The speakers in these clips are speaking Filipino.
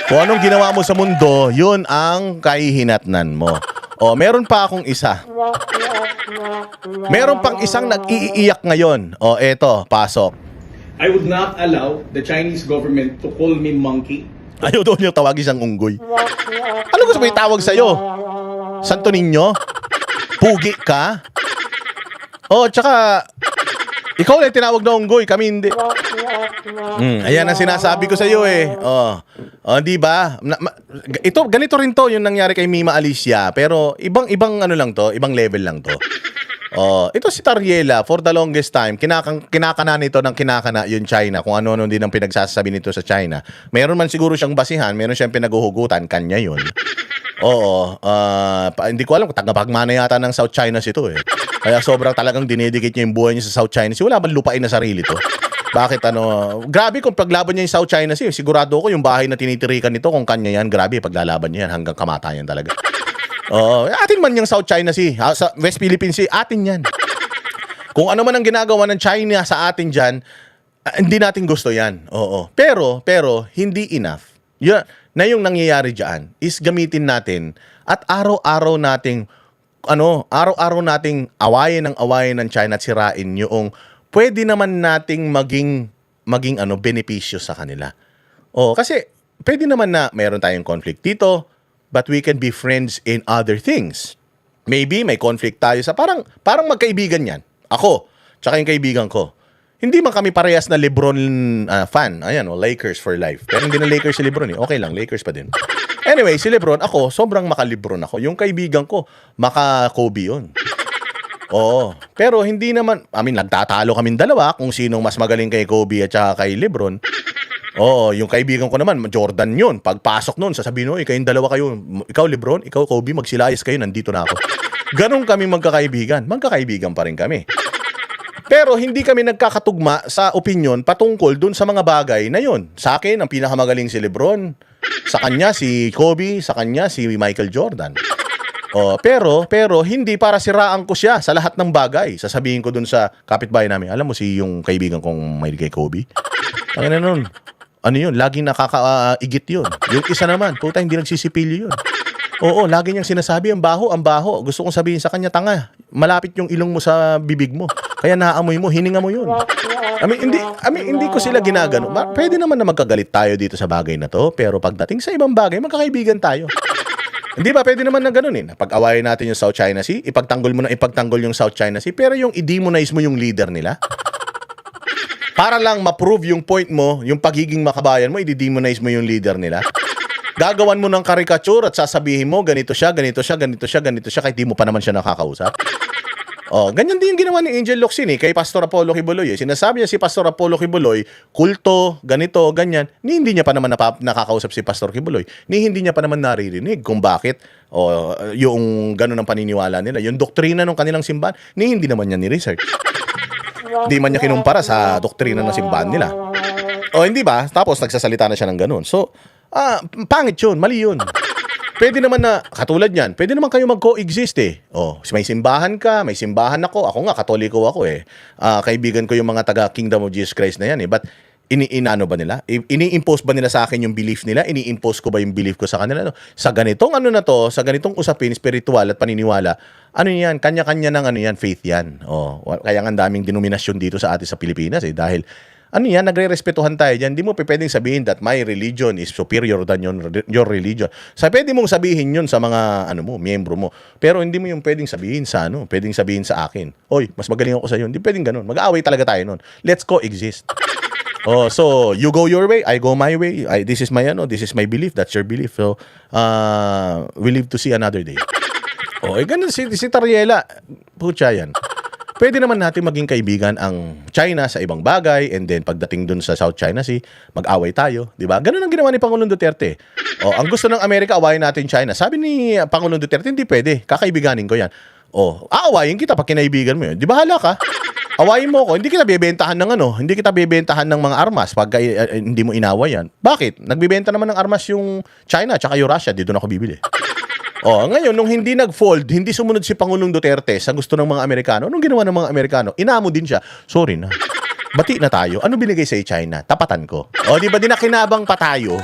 Kung anong ginawa mo sa mundo, yun ang kahihinatnan mo. O, meron pa akong isa. Meron pang isang nag-iiyak ngayon. O, eto, pasok. I would not allow the Chinese government to call me monkey. Ayaw doon yung tawagin siyang unggoy. Ano gusto mo itawag sa'yo? Santo Niño? Pugi ka? O, tsaka, ikaw na tinawag na unggoy, kami hindi. Ayan ang sinasabi ko sa iyo eh. Di ba? Ito ganito rin to yung nangyari kay Mima Alicia, pero ibang ano lang to, ibang level lang to. Ito si Tariela for the longest time kinakana nito ng kinakana yung China, kung ano-ano din ang pinagsasabi nito sa China. Meron man siguro siyang basihan, meron siyang pinaguhugutan, kanya yun. Hindi ko alam kung tagapagmana yata ng South China Sea to eh. Kaya sobrang talagang dinedikit niya yung buhay niya sa South China Sea. Wala bang lupain na sarili to? Bakit grabe kung paglaban niya yung South China Sea. Sigurado ko yung bahay na tinitirikan nito kung kanya yan, grabe paglalaban niya yan hanggang kamatayan talaga. Atin man yung South China Sea, sa West Philippine Sea, atin yan. Kung ano man ang ginagawa ng China sa atin dyan, hindi natin gusto yan. Pero hindi enough. Na yung nangyayari dyan is gamitin natin at araw-araw nating araw-araw nating awayin ng China at sirain yung pwede naman nating maging benepisyo sa kanila. Kasi pwede naman na mayroon tayong conflict dito, but we can be friends in other things. Maybe may conflict tayo sa parang magkaibigan yan. Ako, tsaka yung kaibigan ko. Hindi man kami parehas na LeBron fan. Ayan, Lakers for life. Pero hindi na Lakers si LeBron eh. Okay lang, Lakers pa din. Anyway, si LeBron, ako, sobrang maka-LeBron ako. Yung kaibigan ko, maka-Kobe yun. Pero hindi naman, nagtatalo kaming dalawa kung sinong mas magaling kay Kobe at saka kay LeBron. Yung kaibigan ko naman, Jordan yun. Pagpasok nun, sasabihin, kayong dalawa kayo. Ikaw LeBron, ikaw Kobe, magsilayas kayo, nandito na ako. Ganon kami magkakaibigan. Magkakaibigan pa rin kami. Pero hindi kami nagkakatugma sa opinion patungkol dun sa mga bagay na yun. Sa akin, ang pinakamagaling si LeBron. Sa kanya, si Kobe. Sa kanya, si Michael Jordan. Pero hindi para siraan ko siya sa lahat ng bagay. Sasabihin ko dun sa kapitbahay namin, alam mo si yung kaibigan kong may kay Kobe? Ang nun, ano yun? Laging nakakaigit yun. Yung isa naman, puta, hindi nagsisipilyo yun. Lagi niyang sinasabi, ang baho. Gusto kong sabihin sa kanya, tanga, malapit yung ilong mo sa bibig mo. Kaya naamoy mo, hininga mo yun. Hindi ko sila ginagano. Pwede naman na magkagalit tayo dito sa bagay na to, pero pagdating sa ibang bagay, magkakaibigan tayo. Hindi ba? Pwede naman na ganun eh. Pag-awayin natin yung South China Sea, ipagtanggol mo na ipagtanggol yung South China Sea, pero yung i-demonize mo yung leader nila, para lang ma-prove yung point mo, yung pagiging makabayan mo, i-demonize mo yung leader nila. Gagawan mo ng caricature at sasabihin mo, ganito siya, kahit di mo pa naman siya nakakausap. Ganyan din yung ginawa ni Angel Locsin kay Pastor Apollo Kibuloy. Sinasabi niya si Pastor Apollo Kibuloy, kulto, ganito, ganyan. Hindi niya pa naman nakakausap si Pastor Kibuloy. Hindi niya pa naman naririnig kung bakit yung gano'n ang paniniwala nila. Yung doktrina ng kanilang simbahan, hindi naman niya ni-research. Hindi man niya kinumpara sa doktrina ng simbahan nila. Hindi ba? Tapos nagsasalita na siya ng gano'n. So, pangit yun, mali yun. Pwede naman na, katulad yan, pwede naman kayo mag-coexist eh. May simbahan ka, may simbahan ako. Ako nga, katoliko ako eh. Kaibigan ko yung mga taga-Kingdom of Jesus Christ na yan eh. But, inaano ba nila? Ini-impose ba nila sa akin yung belief nila? Ini-impose ko ba yung belief ko sa kanila? Sa ganitong sa ganitong usapin, spiritual at paniniwala, yan? Kanya-kanya ng faith yan. Kaya nga ang daming denominasyon dito sa atin sa Pilipinas eh. Dahil, nagre-respetuhan tayo dyan. Hindi mo pwedeng sabihin that my religion is superior than your religion. Pwede mong sabihin yun sa mga, miyembro mo. Pero hindi mo yung pwedeng sabihin pwedeng sabihin sa akin. Mas magaling ako sa iyo. Hindi pwedeng ganun. Mag-aaway talaga tayo nun. Let's coexist. So, you go your way, I go my way. This is my belief, that's your belief. So, we live to see another day. Ganun si Tariela. Pucha yan. Pwede naman natin maging kaibigan ang China sa ibang bagay, and then pagdating dun sa South China Sea, mag-away tayo, di ba? Ganun ang ginawa ni Pangulong Duterte. Ang gusto ng Amerika, awayin natin China. Sabi ni Pangulong Duterte, hindi pwede, kakaibiganin ko yan. Aawayin kita pag kinaibigan mo yun. Di ba hala ka? Awayin mo ko, hindi kita bebentahan ng mga armas pag hindi mo inaway yan. Bakit? Nagbebenta naman ng armas yung China at yung Russia, dito na ako bibili. Ngayon, nung hindi nag-fold, hindi sumunod si Pangulong Duterte sa gusto ng mga Amerikano, anong ginawa ng mga Amerikano? Inamo din siya. Sorry na. Bati na tayo. Ano binigay sa China? Tapatan ko. Di ba dinakinabang pa tayo?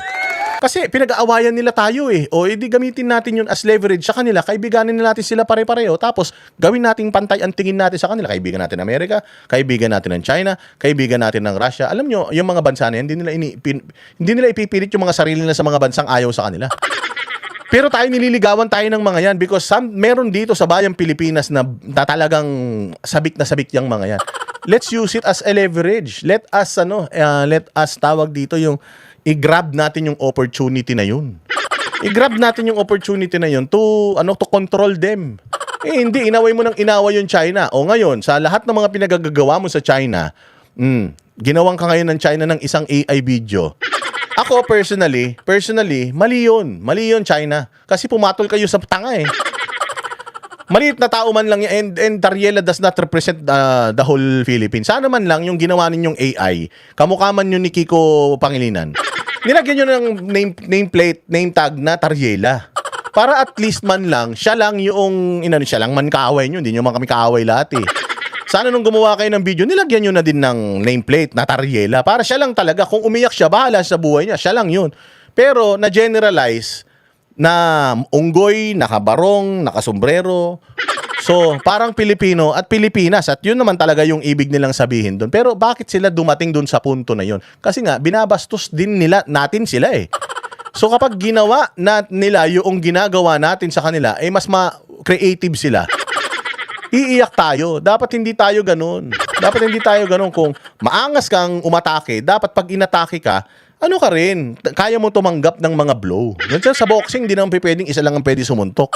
Kasi pinag-aawayan nila tayo eh. O edi gamitin natin yun as leverage sa kanila. Kaibiganin na natin sila pare-pareho. Tapos gawin nating pantay ang tingin natin sa kanila. Kaibigan natin ng Amerika, kaibigan natin ng China, kaibigan natin ng Russia. Alam nyo, yung mga bansa na yan, hindi nila ipipilit yung mga sarili nila sa mga bansang ayaw sa kanila. Pero tayo nililigawan tayo ng mga yan because meron dito sa bayang Pilipinas na talagang sabik na sabik yung mga yan. Let's use it as a leverage. Let us tawag dito yung i-grab natin yung opportunity na yun. I-grab natin yung opportunity na yun to control them. Hindi, inaway mo ng inaway yung China. O ngayon, sa lahat ng mga pinagagagawa mo sa China, ginawang ka ngayon ng China ng isang AI video. Ako personally, mali yun. Mali yun, China. Kasi pumatol kayo sa tanga eh. Maliit na tao man lang yan, and Tariela does not represent the whole Philippines. Sana man lang yung ginawa ninyong AI, kamukha man yun ni Kiko Pangilinan. Nilagyan nyo ng nameplate, name tag na Tariela. Para at least man lang, siya lang man kaaway nyo. Hindi nyo man kami kaaway lahat eh. Sana nung gumawa kayo ng video, nilagyan nyo na din ng nameplate na Tariela. Para siya lang talaga. Kung umiyak siya, bahala sa buhay niya. Siya lang yun. Pero na-generalize na unggoy, nakabarong, nakasombrero. So, parang Pilipino at Pilipinas. At yun naman talaga yung ibig nilang sabihin doon. Pero bakit sila dumating doon sa punto na yun? Kasi nga, binabastos din natin sila eh. So, kapag ginawa nila yung ginagawa natin sa kanila, mas creative sila. Iiyak tayo. Dapat hindi tayo ganun. Kung maangas kang umatake, dapat pag inatake ka, ka rin, kaya mo tumanggap ng mga blow. Ganyan sa boxing, hindi naman pwedeng isa lang ang pwede sumuntok.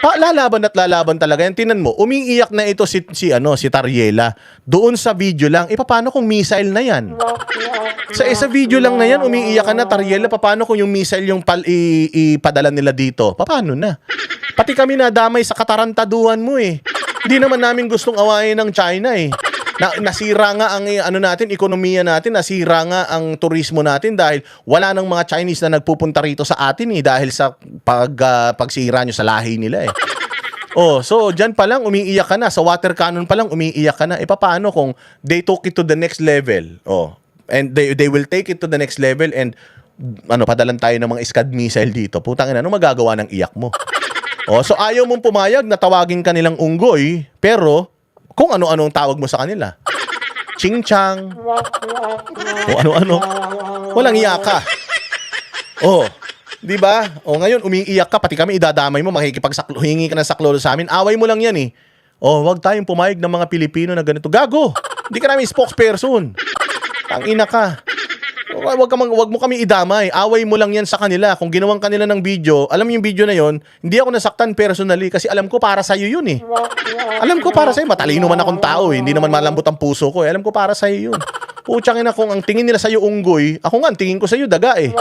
Lalaban talaga yan. Tinan mo, umiiyak na ito si Tariela. Doon sa video lang, paano kung missile na yan? Sa video lang na yan, umiiyak ka na, Tariela, paano kung yung missile yung ipadala nila dito? Paano na? Pati kami nadamay sa katarantaduhan mo eh. Hindi naman namin gustong awayin ng China eh. Nasira nga ang ekonomiya natin, nasira nga ang turismo natin dahil wala nang mga Chinese na nagpupunta rito sa atin eh dahil sa pagsira nyo sa lahi nila eh. So dyan pa lang umiiyak ka na, sa water cannon pa lang umiiyak ka na. Paano kung they took it to the next level? And they will take it to the next level and padalan tayo ng mga Scud missile dito. Putang ina, ano magagawa ng iyak mo? So ayaw mong pumayag na tawagin ka nilang unggoy, pero kung ano-ano ang tawag mo sa kanila. Ching-chang. O ano-ano. Walang iyak ka. Di ba? Ngayon, umiiyak ka, pati kami idadamay mo, hingi ka ng saklolo sa amin. Away mo lang yan eh. Wag tayong pumayag ng mga Pilipino na ganito. Gago! Hindi ka namin spokesperson. Tangina ka. Wag mo kami idamay. Away mo lang yan sa kanila. Kung ginawang kanila ng video, alam mo yung video na yon, hindi ako nasaktan personally kasi alam ko para sa'yo yun eh. Alam ko para sa'yo. Matalino man akong tao eh. Hindi naman malambot ang puso ko eh. Alam ko para sa'yo yun. Putsang ina, kung ang tingin nila sa'yo unggoy, ako nga, ang tingin ko sa'yo daga eh.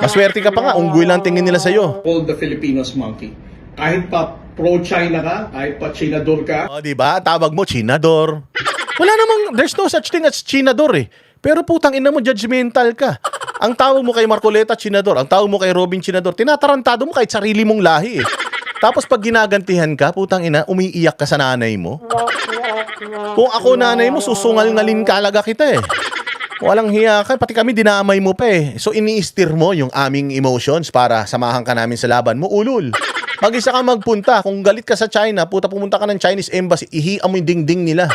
Maswerte ka pa nga, unggoy lang tingin nila sa'yo. Call the Filipinos monkey. Kahit pa pro-China ka, kahit pa Chinador ka. Diba? Tawag mo, Chinador. Wala namang, there's no such thing as Chinador eh. Pero putang ina mo, judgmental ka. Ang tawag mo kay Marcoleta, Chinador. Ang tawag mo kay Robin, Chinador. Tinatarantado mo kahit sarili mong lahi eh. Tapos pag ginagantihan ka, putang ina, umiiyak ka sa nanay mo. Kung ako nanay mo, susungal-ngalin kalaga kita eh. Walang hiya ka, pati kami dinamay mo pa eh. So ini-steer mo yung aming emotions para samahan ka namin sa laban mo, ulul. Mag-isa ka magpunta. Kung galit ka sa China, pumunta ka ng Chinese embassy, ihiam mo yung dingding nila.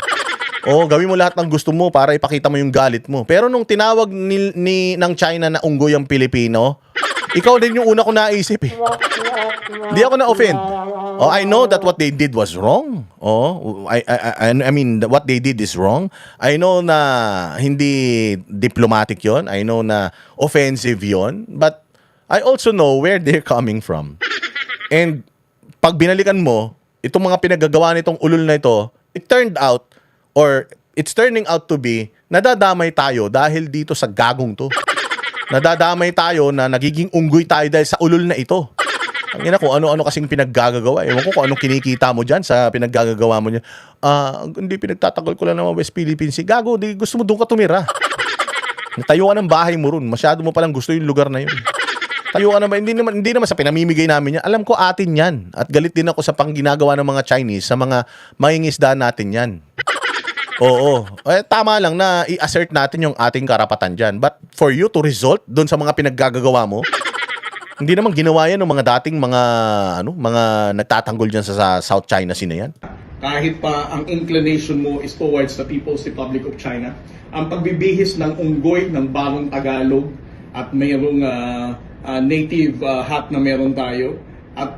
Gawin mo lahat ng gusto mo para ipakita mo yung galit mo. Pero nung tinawag ng China na unggoy ang Pilipino, ikaw din yung una ko naisip eh. Hindi ako na-offend. I know that what they did was wrong. I mean, what they did is wrong. I know na hindi diplomatic yon. I know na offensive yon. But I also know where they're coming from. And pag binalikan mo, itong mga pinagagawa nitong ulul na ito, it's turning out to be, nadadamay tayo dahil dito sa gagong to. Nadadamay tayo na nagiging unggoy tayo dahil sa ulul na ito. Ang ina, kung ano-ano kasing pinaggagawa. Ewan ko kung anong kinikita mo dyan sa pinaggagawa mo dyan. Hindi, pinagtatagal ko lang naman West Philippines. Gago, di gusto mo doon ka tumira. Tayo ka ng bahay mo ron. Masyado mo palang gusto yung lugar na yun. Tayo ka naman, hindi naman sa pinamimigay namin yan. Alam ko atin yan. At galit din ako sa pangginagawa ng mga Chinese, sa mga mangingisda natin yan. Oo. Tama lang na i-assert natin yung ating karapatan dyan. But for you to result doon sa mga pinaggagawa mo, hindi naman ginawa yan ng mga dating mga nagtatanggol dyan sa South China Sea na yan. Kahit pa ang inclination mo is towards the People's Republic of China, ang pagbibihis ng unggoy ng bagong Tagalog at mayroong native hat na meron tayo at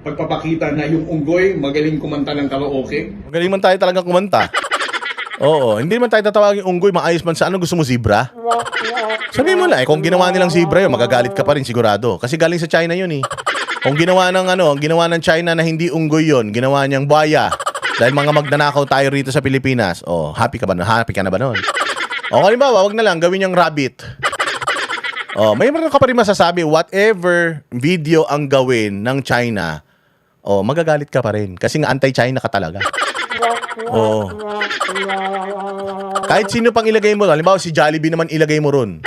pagpapakita na yung unggoy magaling kumanta ng karaoke. Magaling man tayo talagang kumanta. Oo, hindi man tayo tatawagin unggoy, maayos man sa ano, gusto mo zebra? Sabihin mo lang, kung ginawa nilang zebra yun, magagalit ka pa rin sigurado. Kasi galing sa China yun eh. Kung ginawa ng China na hindi unggoy yun, ginawa niyang buhaya. Dahil mga magnanakaw tayo rito sa Pilipinas. Oh, happy ka na ba nun? O, halimbawa, wag na lang, gawin niyang rabbit. Oh, may meron ka pa rin masasabi, whatever video ang gawin ng China, oh, magagalit ka pa rin. Kasi nga anti-China ka talaga. Oo. Kahit sino pang ilagay mo, halimbawa si Jollibee naman ilagay mo ron.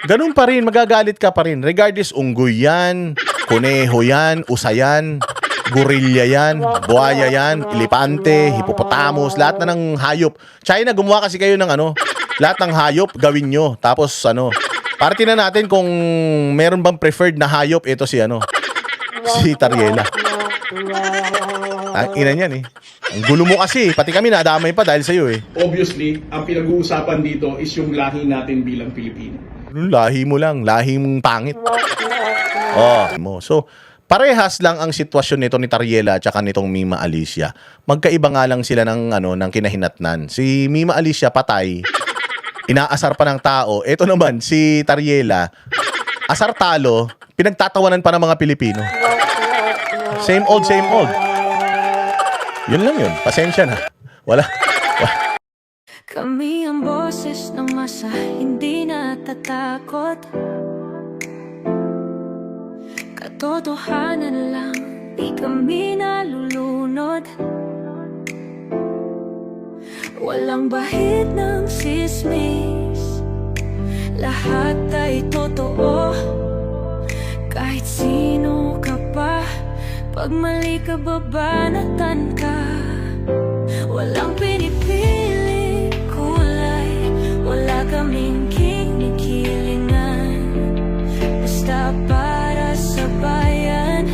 Ganun pa rin, magagalit ka pa rin. Regardless, unggoy yan, kuneho yan, usa yan, gorilla yan, buhaya yan, elepante, hippopotamus, lahat na ng hayop. China, gumawa kasi kayo ng lahat ng hayop gawin nyo. Tapos para tingnan natin kung meron bang preferred na hayop, ito si si Tariela. Ang ina niyan eh. Ang gulo mo kasi, pati kami nadamay pa dahil sa'yo eh. Obviously, ang pinag-uusapan dito is yung lahi natin bilang Pilipino. Lahi mo lang, lahi mong pangit. So, parehas lang ang sitwasyon nito ni Tariela at saka nitong Mima Alicia. Magkaiba nga lang sila ng kinahinatnan. Si Mima Alicia patay, inaasar pa ng tao. Ito naman, si Tariela, asar talo, pinagtatawanan pa ng mga Pilipino. Same old, same old. Yun lang yun. Pasensya na. Wala. Kami ang boses ng masa, hindi natatakot. Katotohanan lang, di kami nalulunod. Walang bahid ng sismis, lahat ay totoo. Kahit sino ka pa, pag mali ka babanatan ka. Walang pinipili kulay, wala kaming kinikilingan. Basta para sa bayan,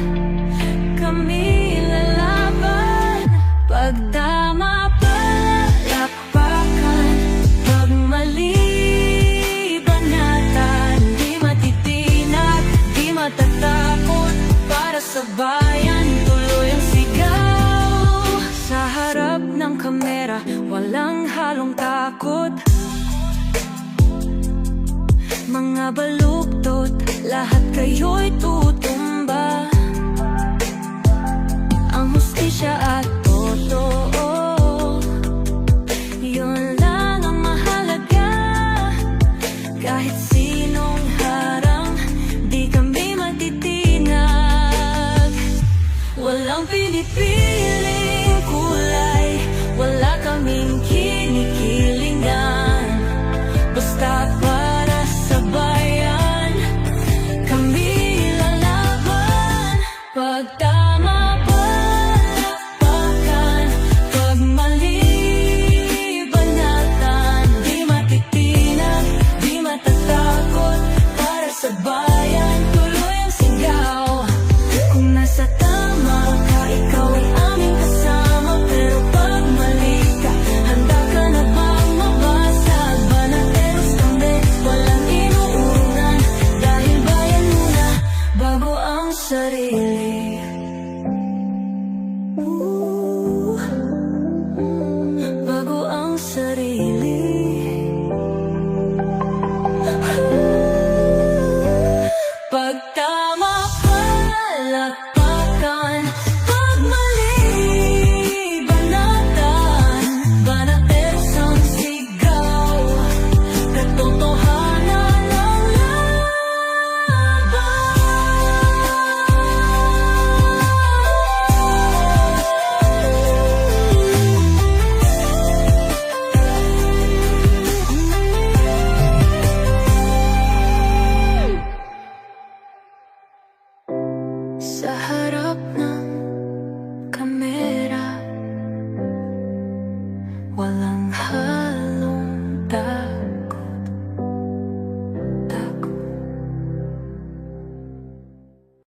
kami lalaban. Pag tama palakpakan, pag mali banatan. Di matitinag, di matatakot, para sa bayan tuloy ang sigaw. Sa harap ng kamera, walang halong takot. Mga baluktot, lahat kayo'y tutumba. Ang hustisya at totoo, yun lang ang mahalaga. Kahit sinong harang, di kami matitinag. Walang pinipiling kulay, wala kaming kinikilingan. Basta para sa bayan, kami lalaban. Pag tama palakpakan, pag mali banatan. Di matitinag, di matatakot, para sa bayan tuloy ang sigaw. Kung nasa tama ka, ikaw ay aming kasama. Pero pag mali ka, handa ka na bang mabasag? Banateros kami, walang inuunan. Dahil bayan muna, bago ang sarili. Bago ang sarili. Pag tama palakpakan, pag mali banatan. Banateros ang sigaw, katotohanan ang laban. Sa